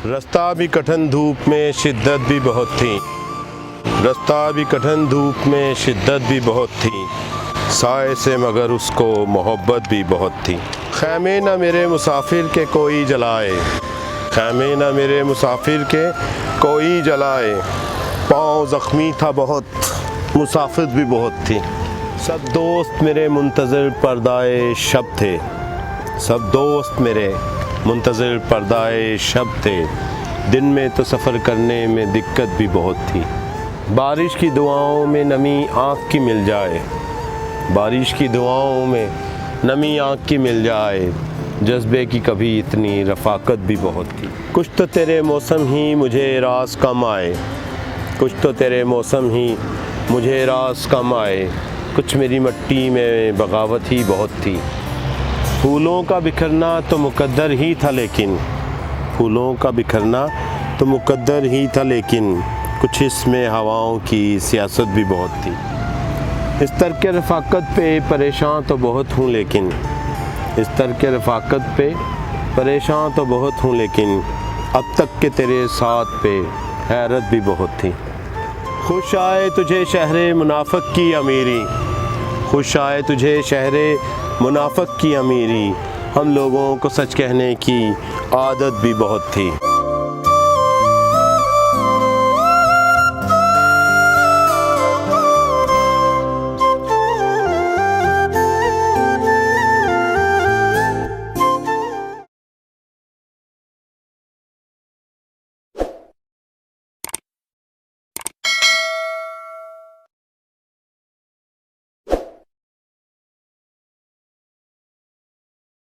रास्ता भी कठिन धूप में शिद्दत भी बहुत थी, रास्ता भी कठिन धूप में शिद्दत भी बहुत थी, साए से मगर उसको मोहब्बत भी बहुत थी। खैमे न मेरे मुसाफिर के कोई जलाए, खैमे न मेरे मुसाफिर के कोई जलाए, पाँव ज़ख्मी था बहुत, मुसाफिर भी बहुत थी। सब दोस्त मेरे मुंतज़िर पर्दाए शब थे, सब दोस्त मेरे मुंतज़िर पर्दाए शब थे, दिन में तो सफ़र करने में दिक्कत भी बहुत थी। बारिश की दुआओं में नमी आँख की मिल जाए, बारिश की दुआओं में नमी आँख की मिल जाए, जज्बे की कभी इतनी रफ़ाकत भी बहुत थी। कुछ तो तेरे मौसम ही मुझे रास कम आए, कुछ तो तेरे मौसम ही मुझे रास कम आए, कुछ मेरी मिट्टी में बगावत ही बहुत थी। फूलों का बिखरना तो मुक़द्दर ही था लेकिन, फूलों का बिखरना तो मुक़द्दर ही था लेकिन, कुछ इसमें हवाओं की सियासत भी बहुत थी। इस तरह के रफ़ाकत पे परेशान तो बहुत हूँ लेकिन, इस तरह के रफ़ाकत पे परेशान तो बहुत हूँ लेकिन, अब तक के तेरे साथ पे हैरत भी बहुत थी। खुश आए तुझे शहरे मुनाफ़िक़ की अमीरी, खुश आए तुझे शहरे मुनाफ़िक़ की अमीरी, हम लोगों को सच कहने की आदत भी बहुत थी।